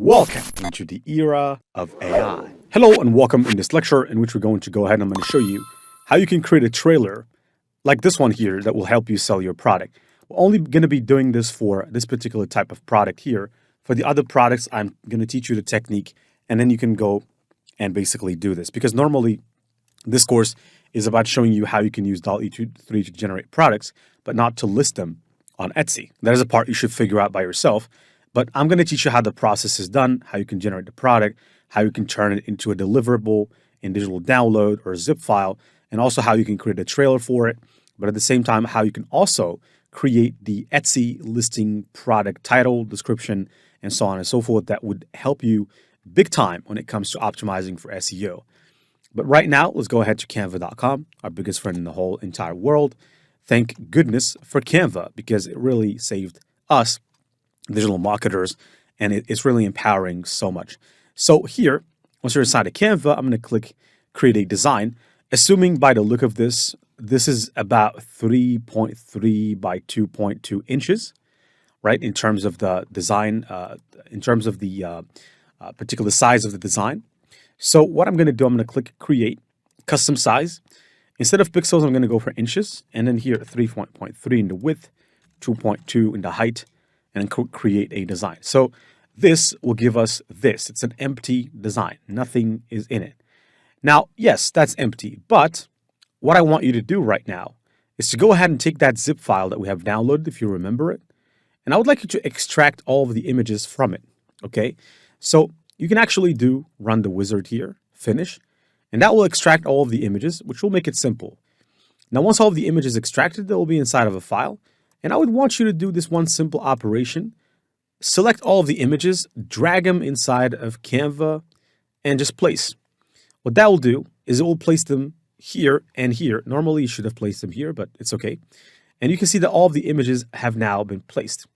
Welcome into the era of AI. Hello and welcome in this lecture in which we're going to go ahead and I'm going to show you how you can create a trailer like this one here that will help you sell your product. We're only going to be doing this for this particular type of product here. For the other products, I'm going to teach you the technique and then you can go and basically do this. Because normally this course is about showing you how you can use DALL-E 3 to generate products, but not to list them on Etsy. That is a part you should figure out by yourself. But I'm going to teach you how the process is done, how you can generate the product, how you can turn it into a deliverable in digital download or a zip file, and also how you can create a trailer for it. But at the same time, how you can also create the Etsy listing product title, description, and so on and so forth that would help you big time when it comes to optimizing for SEO. But right now, let's go ahead to canva.com, our biggest friend in the whole entire world. Thank goodness for Canva because it really saved us digital marketers, and it's really empowering so much. So here, once you're inside of Canva, I'm going to click Create a Design. Assuming by the look of this, this is about 3.3 by 2.2 inches, right? In terms of the design, in terms of the particular size of the design. So what I'm going to do, I'm going to click Create, Custom Size. Instead of pixels, I'm going to go for inches, and then here 3.3 in the width, 2.2 in the height, and create a design. So this will give us this. It's an empty design. Nothing is in it. Now, yes, that's empty. But what I want you to do right now is to go ahead and take that zip file that we have downloaded, if you remember it. And I would like you to extract all of the images from it. Okay. So you can actually run the wizard here, finish, and that will extract all of the images, which will make it simple. Now, once all of the images extracted, they will be inside of a file. And I would want you to do this one simple operation. Select all of the images, drag them inside of Canva, and just place. What that will do is it will place them here and here. Normally, you should have placed them here, but it's okay. And you can see that all of the images have now been placed.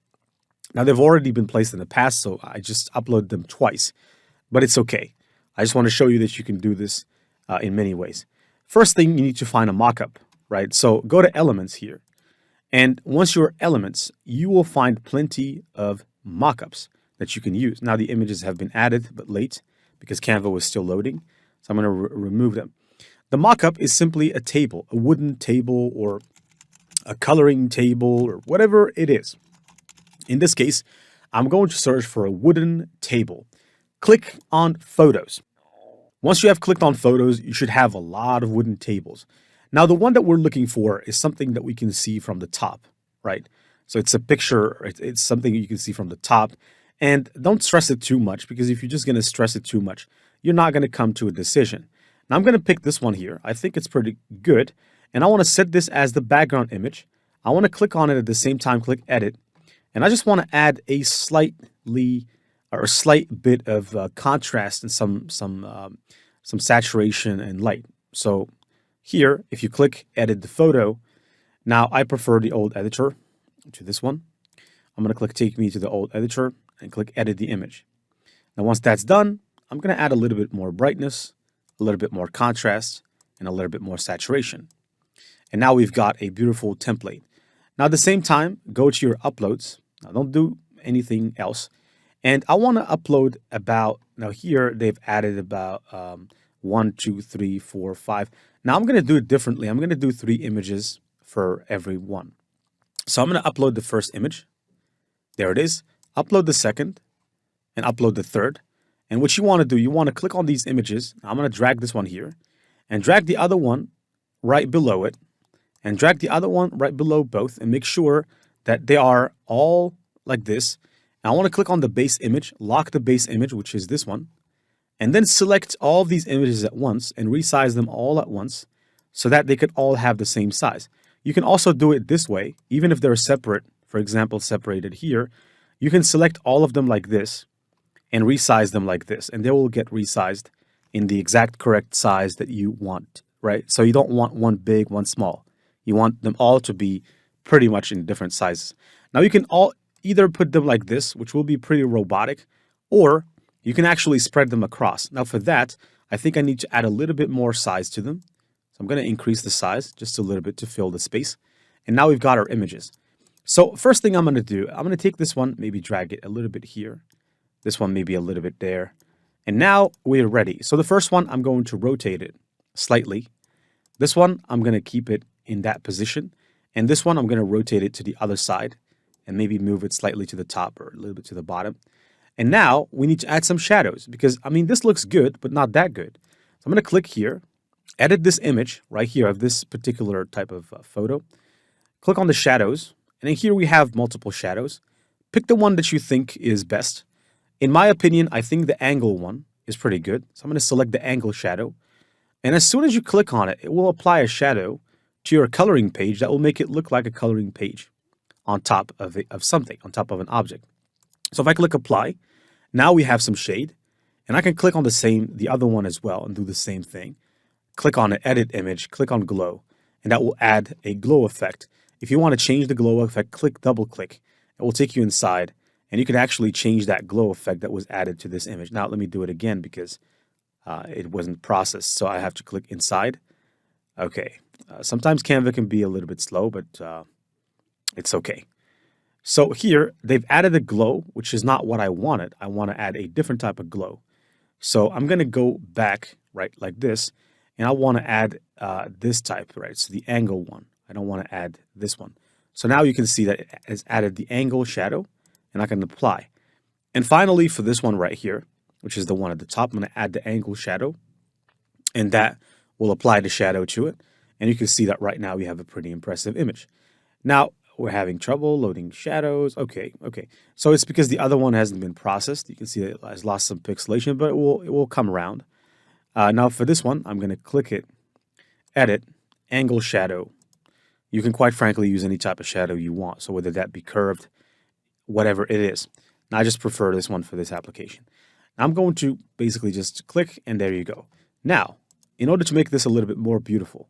Now, they've already been placed in the past, so I just uploaded them twice. But it's okay. I just want to show you that you can do this in many ways. First thing, you need to find a mockup, right? So go to Elements here. And once you're Elements, you will find plenty of mockups that you can use. Now the images have been added, but late because Canva was still loading. So I'm going to remove them. The mockup is simply a table, a wooden table or a coloring table or whatever it is. In this case, I'm going to search for a wooden table. Click on Photos. Once you have clicked on Photos, you should have a lot of wooden tables. Now, the one that we're looking for is something that we can see from the top, right? So it's a picture, it's something you can see from the top. And don't stress it too much because if you're just going to stress it too much, you're not going to come to a decision. Now, I'm going to pick this one here. I think it's pretty good. And I want to set this as the background image. I want to click on it at the same time, click Edit. And I just want to add a slight bit of contrast and some saturation and light. So here, if you click Edit the Photo, now I prefer the old editor to this one. I'm going to click Take Me to the old editor and click Edit the Image. Now, once that's done, I'm going to add a little bit more brightness, a little bit more contrast, and a little bit more saturation. And now we've got a beautiful template. Now, at the same time, go to your uploads. Now, don't do anything else. And I want to upload about, now here they've added about 1, 2, 3, 4, 5. Now I'm going to do it differently. I'm going to do 3 images for every one. So I'm going to upload the first image. There it is. Upload the second and upload the third. And what you want to do, you want to click on these images. I'm going to drag this one here and drag the other one right below it and drag the other one right below both and make sure that they are all like this. Now I want to click on the base image, lock the base image, which is this one. And then select all of these images at once and resize them all at once so that they could all have the same size. You can also do it this way, even if they're separate, for example, separated here. You can select all of them like this and resize them like this, and they will get resized in the exact correct size that you want, right? So you don't want one big, one small. You want them all to be pretty much in different sizes. Now you can all either put them like this, which will be pretty robotic, or you can actually spread them across. Now for that, I think I need to add a little bit more size to them. So I'm going to increase the size just a little bit to fill the space. And now we've got our images. So first thing I'm going to do, I'm going to take this one, maybe drag it a little bit here. This one maybe a little bit there. And now we're ready. So the first one, I'm going to rotate it slightly. This one, I'm going to keep it in that position. And this one, I'm going to rotate it to the other side and maybe move it slightly to the top or a little bit to the bottom. And now we need to add some shadows because, I mean, this looks good, but not that good. So I'm going to click here, edit this image right here of this particular type of photo. Click on the shadows. And then here we have multiple shadows. Pick the one that you think is best. In my opinion, I think the angle one is pretty good. So I'm going to select the angle shadow. And as soon as you click on it, it will apply a shadow to your coloring page that will make it look like a coloring page on top of something, on top of an object. So if I click apply, now we have some shade. And I can click on the other one as well and do the same thing. Click on an edit image, click on glow, and that will add a glow effect. If you want to change the glow effect, double click. It will take you inside. And you can actually change that glow effect that was added to this image. Now, let me do it again because it wasn't processed. So I have to click inside. Okay. Sometimes Canva can be a little bit slow, but it's okay. So here, they've added a glow, which is not what I wanted. I want to add a different type of glow. So I'm going to go back, right, like this. And I want to add this type, right? So the angle one. I don't want to add this one. So now you can see that it has added the angle shadow. And I can apply. And finally, for this one right here, which is the one at the top, I'm going to add the angle shadow. And that will apply the shadow to it. And you can see that right now we have a pretty impressive image. Now, we're having trouble loading shadows. Okay. So it's because the other one hasn't been processed. You can see that it has lost some pixelation, but it will come around. Now, for this one, I'm going to click it, edit, angle shadow. You can quite frankly use any type of shadow you want. So whether that be curved, whatever it is. Now, I just prefer this one for this application. Now, I'm going to basically just click, and there you go. Now, in order to make this a little bit more beautiful,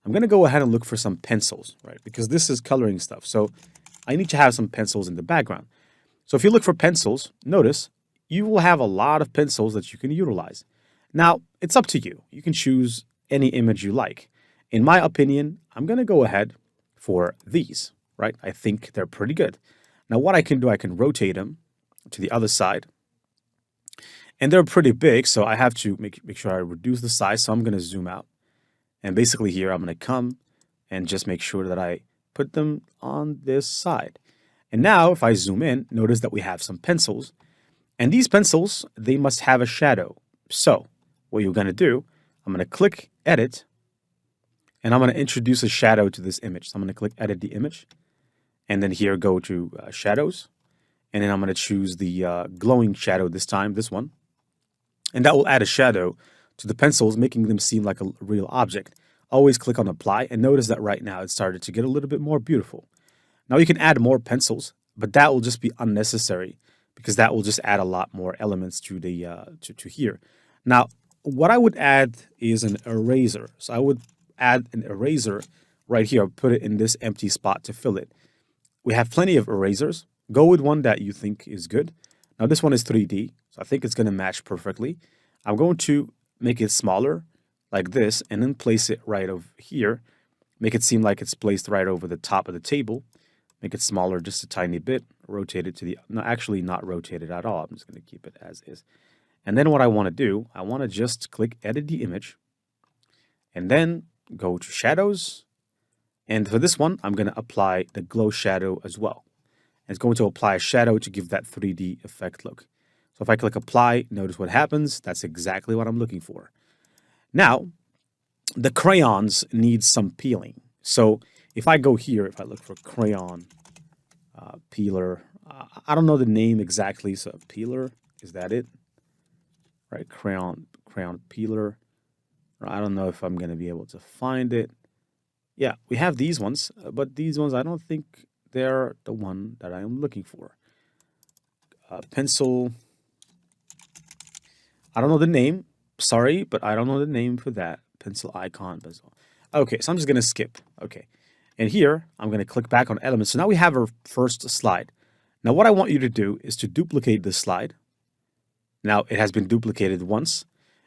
I'm going to go ahead and look for some pencils, right? Because this is coloring stuff. So I need to have some pencils in the background. So if you look for pencils, notice you will have a lot of pencils that you can utilize. Now, it's up to you. You can choose any image you like. In my opinion, I'm going to go ahead for these, right? I think they're pretty good. Now, what I can do, I can rotate them to the other side. And they're pretty big, so I have to make sure I reduce the size. So I'm going to zoom out. And basically here, I'm going to come and just make sure that I put them on this side. And now, if I zoom in, notice that we have some pencils. And these pencils, they must have a shadow. So what you're going to do, I'm going to click Edit. And I'm going to introduce a shadow to this image. So I'm going to click Edit the image. And then here, go to Shadows. And then I'm going to choose the glowing shadow this time, this one. And that will add a shadow to the pencils, making them seem like a real object. Always click on Apply. And notice that right now it started to get a little bit more beautiful. Now you can add more pencils, but that will just be unnecessary because that will just add a lot more elements to the to here. Now, what I would add is an eraser. So I would add an eraser right here. Put it in this empty spot to fill it. We have plenty of erasers. Go with one that you think is good. Now this one is 3D, so I think it's going to match perfectly. I'm going to make it smaller like this and then place it right over here. Make it seem like it's placed right over the top of the table. Make it smaller just a tiny bit. Rotate it to the, no, actually not rotate it at all. I'm just going to keep it as is. And then what I want to do, I want to just click Edit the image. And then go to Shadows. And for this one, I'm going to apply the glow shadow as well. And it's going to apply a shadow to give that 3D effect look. So if I click Apply, notice what happens. That's exactly what I'm looking for. Now, the crayons need some peeling. So if I go here, if I look for crayon peeler, I don't know the name exactly. So peeler, is that it? Right, crayon peeler. I don't know if I'm going to be able to find it. Yeah, we have these ones, but these ones, I don't think they're the one that I am looking for. Pencil. I don't know the name. Sorry, but I don't know the name for that. Pencil icon. Okay, so I'm just going to skip. Okay. And here, I'm going to click back on elements. So now we have our first slide. Now, what I want you to do is to duplicate this slide. Now, it has been duplicated once.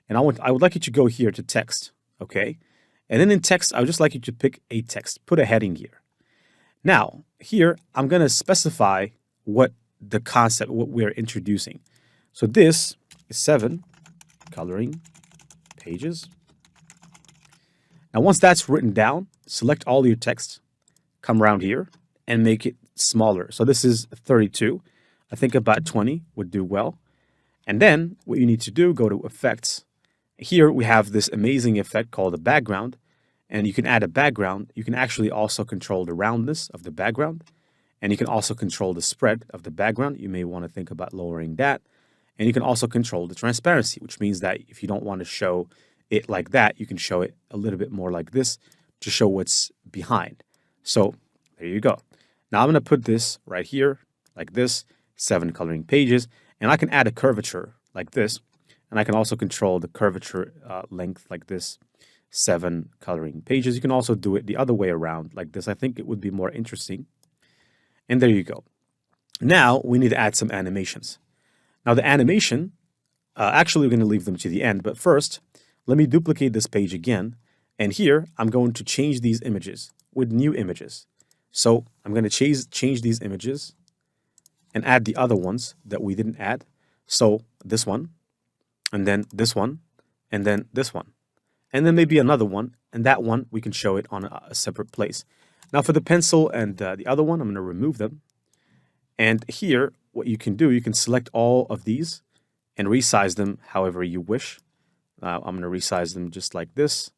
And I would like you to go here to text. Okay. And then in text, I would just like you to pick a text. Put a heading here. Now, here, I'm going to specify what the concept, what we're introducing. So this is 7 coloring pages. Now, once that's written down, select all your text, come around here, and make it smaller. So this is 32. I think about 20 would do well. And then what you need to do, go to Effects. Here we have this amazing effect called a background. And you can add a background. You can actually also control the roundness of the background. And you can also control the spread of the background. You may want to think about lowering that. And you can also control the transparency, which means that if you don't want to show it like that, you can show it a little bit more like this to show what's behind. So there you go. Now I'm going to put this right here like this, 7 coloring pages, and I can add a curvature like this. And I can also control the curvature length like this, 7 coloring pages. You can also do it the other way around like this. I think it would be more interesting. And there you go. Now we need to add some animations. Now the animation, actually we're going to leave them to the end, but first, let me duplicate this page again. And here, I'm going to change these images with new images. So I'm going to change these images and add the other ones that we didn't add. So this one, and then this one, and then this one. And then maybe another one, and that one, we can show it on a separate place. Now for the pencil and the other one, I'm going to remove them. And here, what you can do, you can select all of these and resize them however you wish. I'm going to resize them just like this.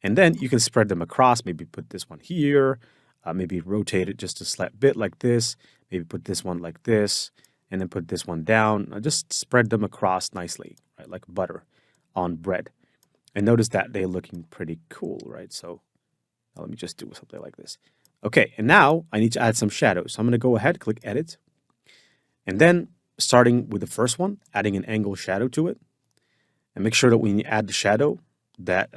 And then you can spread them across, maybe put this one here, maybe rotate it just a slight bit like this, maybe put this one like this, and then put this one down. Just spread them across nicely, right, like butter on bread. And notice that they're looking pretty cool, right? So let me just do something like this. Okay, and now I need to add some shadows. So I'm going to go ahead, click Edit, and then starting with the first one, adding an angle shadow to it. And make sure that when you add the shadow that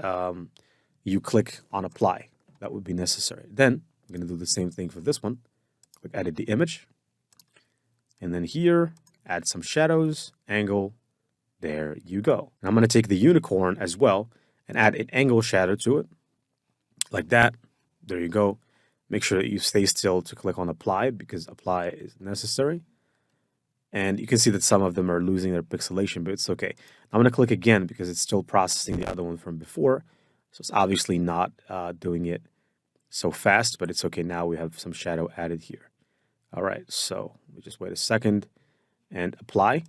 you click on Apply. That would be necessary. Then I'm going to do the same thing for this one. Click Edit the image. And then here, add some shadows, angle. There you go. And I'm going to take the unicorn as well and add an angle shadow to it. Like that. There you go. Make sure that you stay still to click on Apply because Apply is necessary. And you can see that some of them are losing their pixelation, but it's okay. I'm going to click again because it's still processing the other one from before. So it's obviously not doing it so fast, but it's okay. Now we have some shadow added here. All right, so we just wait a second and apply.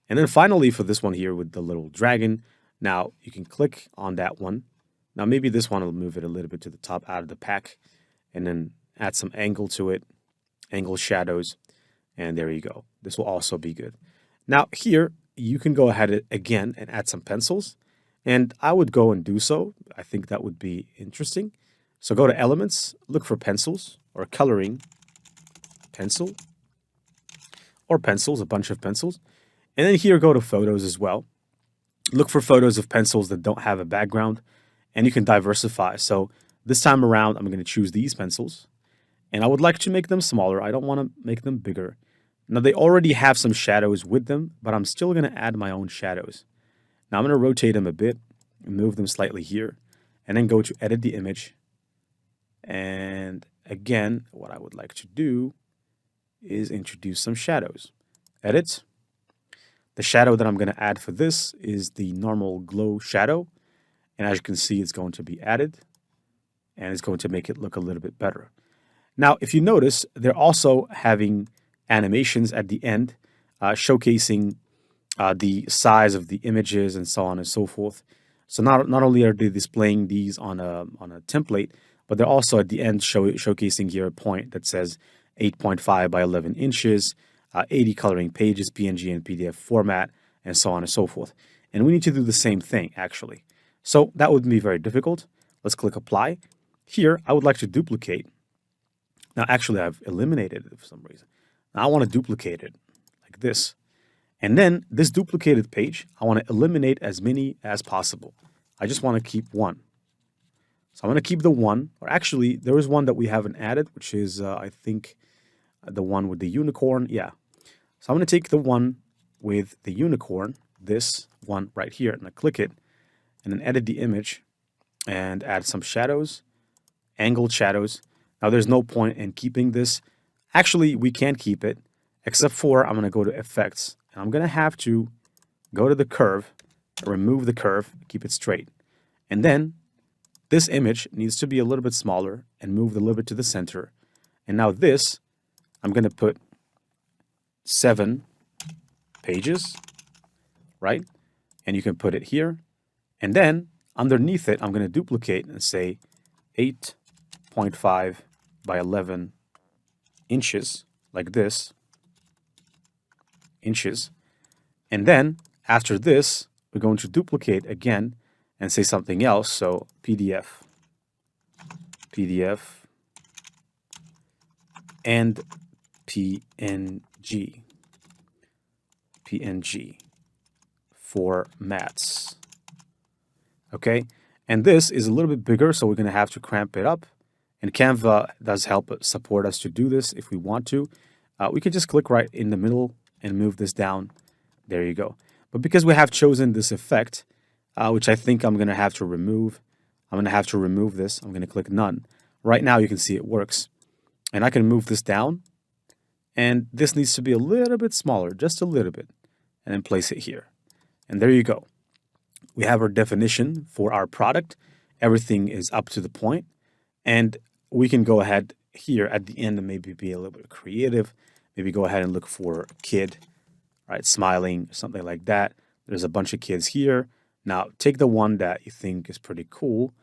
And then finally for this one here with the little dragon, now you can click on that one. Now maybe this one will move it a little bit to the top out of the pack and then add some angle to it, angle shadows. And there you go. This will also be good. Now here, you can go ahead again and add some pencils. And I would go and do so. I think that would be interesting. So go to Elements, look for pencils or coloring pencil or pencils, a bunch of pencils. And then here, go to Photos as well. Look for photos of pencils that don't have a background and you can diversify. So this time around, I'm going to choose these pencils and I would like to make them smaller. I don't want to make them bigger. Now, they already have some shadows with them, but I'm still going to add my own shadows. Now, I'm going to rotate them a bit and move them slightly here, and then go to Edit the image. And again, what I would like to do is introduce some shadows. Edit. The shadow that I'm going to add for this is the normal glow shadow. And as you can see, it's going to be added, and it's going to make it look a little bit better. Now, if you notice, they're also having animations at the end, showcasing the size of the images and so on and so forth. So not only are they displaying these on a template, but they're also at the end showcasing here a point that says 8.5 by 11 inches, 80 coloring pages, PNG and PDF format, and so on and so forth. And we need to do the same thing, actually. So that would be very difficult. Let's click Apply. Here, I would like to duplicate. Now, actually, I've eliminated it for some reason. Now, I want to duplicate it like this. And then this duplicated page, I want to eliminate as many as possible. I just want to keep one. So I'm going to keep the one. Or actually, there is one that we haven't added, which is, I think, the one with the unicorn. Yeah. So I'm going to take the one with the unicorn, this one right here, and I click it, and then edit the image and add some shadows, angled shadows. Now, there's no point in keeping this. Actually, we can keep it, except for I'm going to go to Effects, And I'm going to have to go to the curve, remove the curve, keep it straight. And then this image needs to be a little bit smaller and moved a little bit to the center. And now this, I'm going to put 7 pages, right? And you can put it here. And then underneath it, I'm going to duplicate and say 8.5 by 11 inches, like this, inches. And then after this, we're going to duplicate again and say something else. So PDF, and PNG formats. Okay, and this is a little bit bigger, so we're going to have to cramp it up. And Canva does help support us to do this if we want to. We can just click right in the middle and move this down. There you go. But because we have chosen this effect, which I think I'm going to have to remove, I'm going to have to remove this. I'm going to click none. Right now you can see it works. And I can move this down. And this needs to be a little bit smaller, just a little bit. And then place it here. And there you go. We have our definition for our product. Everything is up to the point. And we can go ahead here at the end and maybe be a little bit creative. Maybe go ahead and look for a kid, right, smiling, something like that. There's a bunch of kids here. Now, take the one that you think is pretty cool.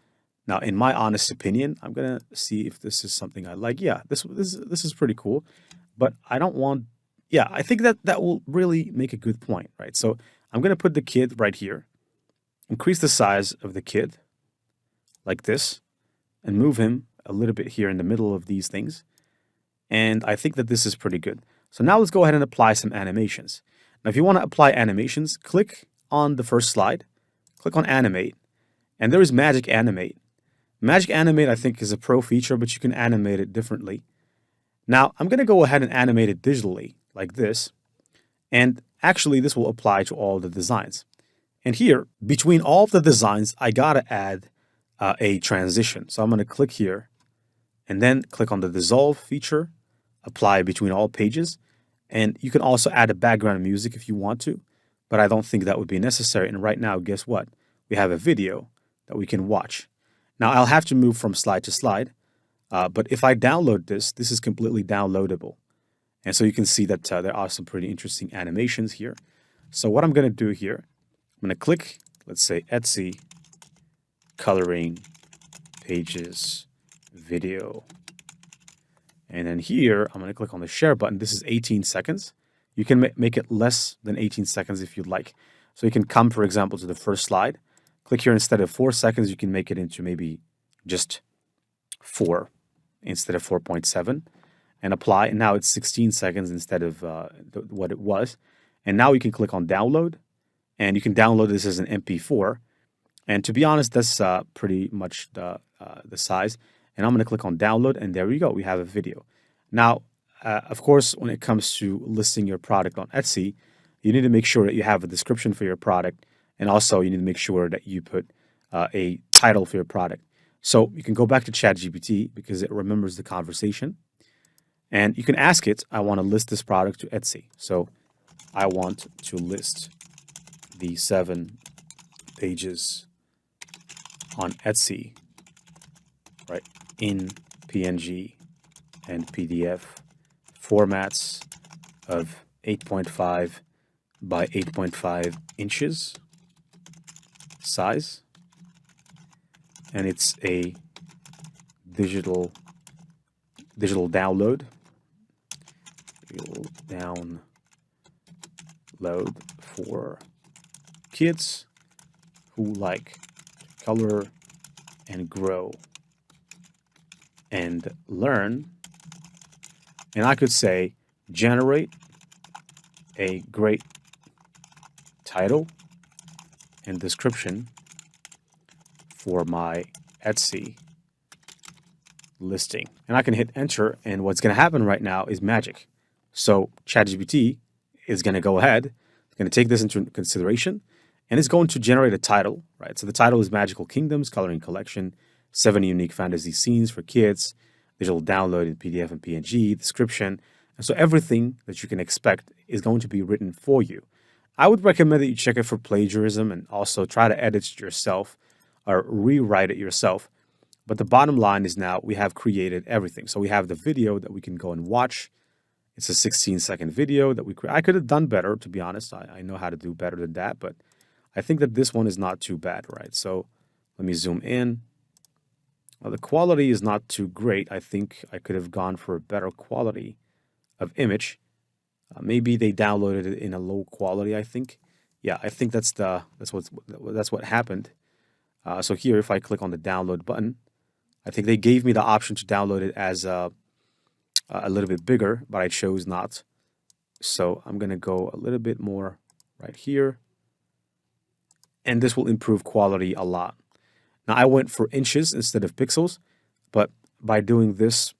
Now, in my honest opinion, I'm going to see if this is something I like. Yeah, this is pretty cool. But I don't want... Yeah, I think that will really make a good point, right? So I'm going to put the kid right here. Increase the size of the kid like this. And move him a little bit here in the middle of these things. And I think that this is pretty good. So now let's go ahead and apply some animations. Now, if you want to apply animations, click on the first slide. Click on Animate. And there is Magic Animate. Magic Animate, I think, is a pro feature, but you can animate it differently. Now, I'm going to go ahead and animate it digitally, like this. And actually, this will apply to all the designs. And here, between all of the designs, I got to add a transition. So I'm going to click here and then click on the dissolve feature, apply between all pages. And you can also add a background music if you want to, but I don't think that would be necessary. And right now, guess what? We have a video that we can watch. Now I'll have to move from slide to slide, but if I download this, this is completely downloadable. And so you can see that there are some pretty interesting animations here. So what I'm going to do here, I'm going to click, let's say Etsy, coloring pages video. And then here, I'm going to click on the share button. This is 18 seconds. You can make it less than 18 seconds if you'd like. So you can come, for example, to the first slide. Click here instead of 4 seconds, you can make it into maybe just 4 instead of 4.7 and apply. And now it's 16 seconds instead of what it was. And now you can click on download and you can download this as an MP4. And to be honest, that's pretty much the size. And I'm going to click on download, and there we go. We have a video. Now, of course, when it comes to listing your product on Etsy, you need to make sure that you have a description for your product. And also, you need to make sure that you put a title for your product. So you can go back to ChatGPT because it remembers the conversation. And you can ask it, I want to list this product to Etsy. So I want to list the 7 pages on Etsy, right, in PNG and PDF formats of 8.5 by 8.5 inches size. And it's a digital download. Download for kids who like to color and grow and learn. And I could say generate a great title and description for my Etsy listing. And I can hit enter, and what's going to happen right now is magic. So ChatGPT is going to go ahead, it's going to take this into consideration, and it's going to generate a title, right? So the title is Magical Kingdoms Coloring Collection, 7 Unique Fantasy Scenes for Kids, digital download in PDF and PNG, description, And so everything that you can expect is going to be written for you. I would recommend that you check it for plagiarism and also try to edit it yourself or rewrite it yourself. But the bottom line is now we have created everything. So we have the video that we can go and watch. It's a 16-second video that I could have done better, to be honest. I know how to do better than that, but I think that this one is not too bad, right? So let me zoom in. Well, the quality is not too great. I think I could have gone for a better quality of image. Maybe they downloaded it in a low quality, I think. Yeah, I think that's what happened. So here, if I click on the download button, I think they gave me the option to download it as a little bit bigger, but I chose not. So I'm going to go a little bit more right here. And this will improve quality a lot. Now, I went for inches instead of pixels, but by doing this,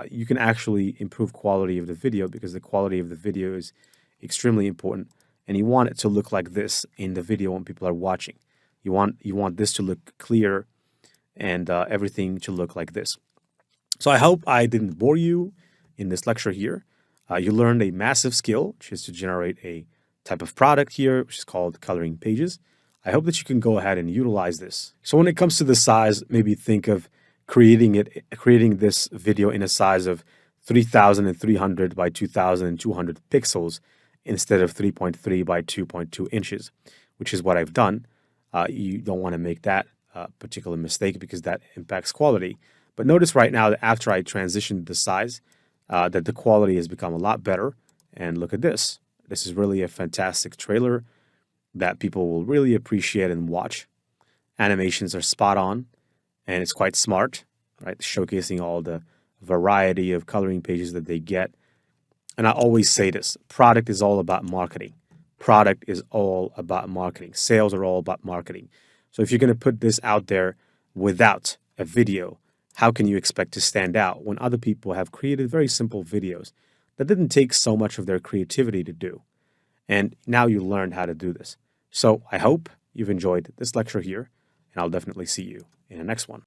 you can actually improve quality of the video because the quality of the video is extremely important. And you want it to look like this in the video when people are watching. You want this to look clear and everything to look like this. So I hope I didn't bore you in this lecture here. You learned a massive skill, which is to generate a type of product here, which is called coloring pages. I hope that you can go ahead and utilize this. So when it comes to the size, maybe think of creating this video in a size of 3,300 by 2,200 pixels instead of 3.3 by 2.2 inches, which is what I've done. You don't want to make that particular mistake because that impacts quality. But notice right now that after I transitioned the size, that the quality has become a lot better. And look at this. This is really a fantastic trailer that people will really appreciate and watch. Animations are spot on, and it's quite smart, right? Showcasing all the variety of coloring pages that they get. And I always say this, product is all about marketing. Product is all about marketing. Sales are all about marketing. So if you're going to put this out there without a video, how can you expect to stand out when other people have created very simple videos that didn't take so much of their creativity to do? And now you learned how to do this. So I hope you've enjoyed this lecture here, and I'll definitely see you in the next one.